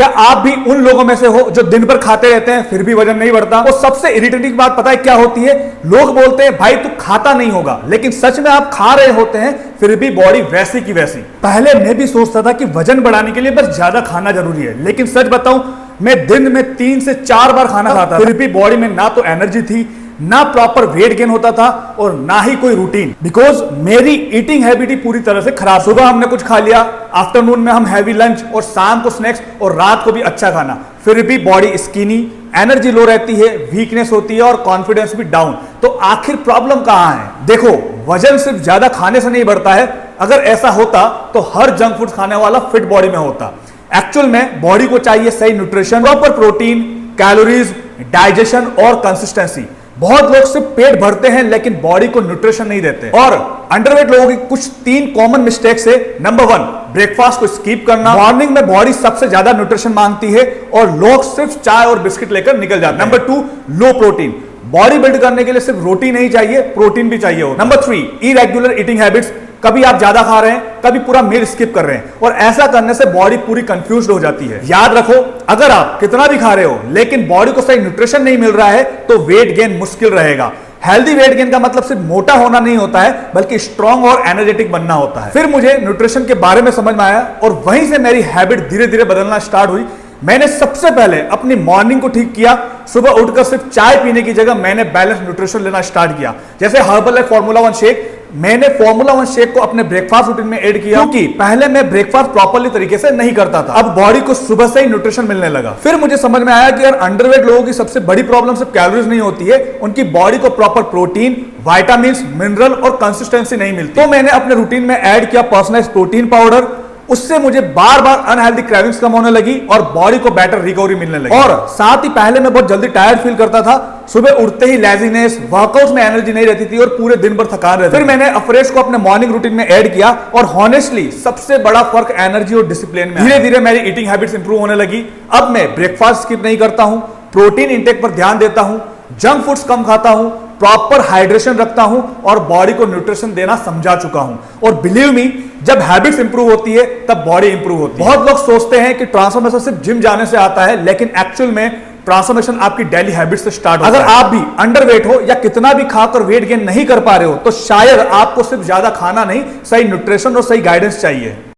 क्या आप भी उन लोगों में से हो जो दिन भर खाते रहते हैं फिर भी वजन नहीं बढ़ता? वो सबसे इरिटेटिंग बात पता है क्या होती है? लोग बोलते हैं भाई तू खाता नहीं होगा, लेकिन सच में आप खा रहे होते हैं फिर भी बॉडी वैसी की वैसी। पहले मैं भी सोचता था कि वजन बढ़ाने के लिए बस ज्यादा खाना जरूरी है, लेकिन सच बताऊं मैं दिन में 3 से 4 बार खाना खाता था, फिर भी बॉडी में ना तो एनर्जी थी, ना प्रॉपर वेट गेन होता था और ना ही कोई रूटीन। बिकॉज मेरी ईटिंग हैबिट ही पूरी तरह से खराब। सुबह हमने कुछ खा लिया, आफ्टरनून में हम हैवी लंच और शाम को स्नैक्स और रात को भी अच्छा खाना, फिर भी बॉडी स्किनी, एनर्जी लो रहती है, वीकनेस होती है और कॉन्फिडेंस भी डाउन। तो आखिर प्रॉब्लम कहां है? देखो, वजन सिर्फ ज्यादा खाने से नहीं बढ़ता है। अगर ऐसा होता तो हर जंक फूड खाने वाला फिट बॉडी में होता। एक्चुअल में बॉडी को चाहिए सही nutrition, proper protein, calories, digestion और कंसिस्टेंसी। बहुत लोग सिर्फ पेट भरते हैं लेकिन बॉडी को न्यूट्रिशन नहीं देते। और अंडरवेट लोगों की कुछ 3 कॉमन मिस्टेक्स है। नंबर 1, ब्रेकफास्ट को स्किप करना। मॉर्निंग में बॉडी सबसे ज्यादा न्यूट्रिशन मांगती है और लोग सिर्फ चाय और बिस्किट लेकर निकल जाते हैं। नंबर 2, लो प्रोटीन। बॉडी बिल्ड करने के लिए सिर्फ रोटी नहीं चाहिए, प्रोटीन भी चाहिए होता है। Number 3, irregular eating habits. कभी आप ज्यादा खा रहे हैं, कभी पूरा मील स्किप कर रहे हैं, और ऐसा करने से बॉडी पूरी कंफ्यूज्ड हो जाती है। याद रखो, अगर आप कितना भी खा रहे हो लेकिन बॉडी को सही न्यूट्रिशन नहीं मिल रहा है तो वेट गेन मुश्किल रहेगा। हेल्दी वेट गेन का मतलब सिर्फ मोटा होना नहीं होता है, बल्कि स्ट्रांग और एनर्जेटिक बनना होता है। फिर मुझे न्यूट्रिशन के बारे में समझ में आया और वहीं से मेरी हैबिट धीरे धीरे बदलना स्टार्ट हुई। मैंने सबसे पहले अपनी मॉर्निंग को ठीक किया। सुबह उठकर सिर्फ चाय पीने की जगह मैंने बैलेंस न्यूट्रिशन लेना स्टार्ट किया, जैसे हर्बल लाइफ फॉर्मूला 1 शेक। मैंने फॉर्मूला 1 शेक को अपने ब्रेकफास्ट रूटीन में ऐड किया, क्योंकि पहले मैं ब्रेकफास्ट प्रॉपर्ली तरीके से नहीं करता था। अब बॉडी को सुबह से ही न्यूट्रिशन मिलने लगा। फिर मुझे समझ में आया कि यार अंडरवेट लोगों की सबसे बड़ी प्रॉब्लम सिर्फ कैलोरीज नहीं होती है, उनकी बॉडी को प्रॉपर प्रोटीन, विटामिन, मिनरल और कंसिस्टेंसी नहीं मिलती। तो मैंने अपने रूटीन में ऐड किया पर्सनलाइज्ड प्रोटीन पाउडर। उससे मुझे बार बार अनहेल्दी क्रेविंग्स कम होने लगी और बॉडी को बेटर रिकवरी मिलने लगी। और साथ ही पहले मैं बहुत जल्दी टायर्ड फील करता था। सुबह उठते ही लेजीनेस, वर्कआउट्स में एनर्जी नहीं रहती थी और पूरे दिन भर थकान रहती थी। फिर मैंने अफ्रेश को अपने मॉर्निंग रूटीन में ऐड किया और हॉनेस्टली सबसे बड़ा फर्क एनर्जी और डिसिप्लिन में। धीरे धीरे मेरी ईटिंग हैबिट्स इंप्रूव होने लगी। अब मैं ब्रेकफास्ट स्किप नहीं करता हूं, प्रोटीन इंटेक पर ध्यान देता हूं, जंक फूड्स कम खाता हूं, प्रॉपर हाइड्रेशन रखता हूं और बॉडी को न्यूट्रिशन देना समझा चुका हूं। और बिलीव मी, जब हैबिट्स इंप्रूव होती है तब बॉडी इंप्रूव होती है। बहुत लोग सोचते हैं कि ट्रांसफॉर्मेशन सिर्फ जिम जाने से आता है, लेकिन एक्चुअल में ट्रांसफॉर्मेशन आपकी डेली हैबिट्स से स्टार्ट होता है। अगर आप भी अंडरवेट हो या कितना भी खाकर वेट गेन नहीं कर पा रहे हो तो शायद आपको सिर्फ ज्यादा खाना नहीं, सही न्यूट्रिशन और सही गाइडेंस चाहिए।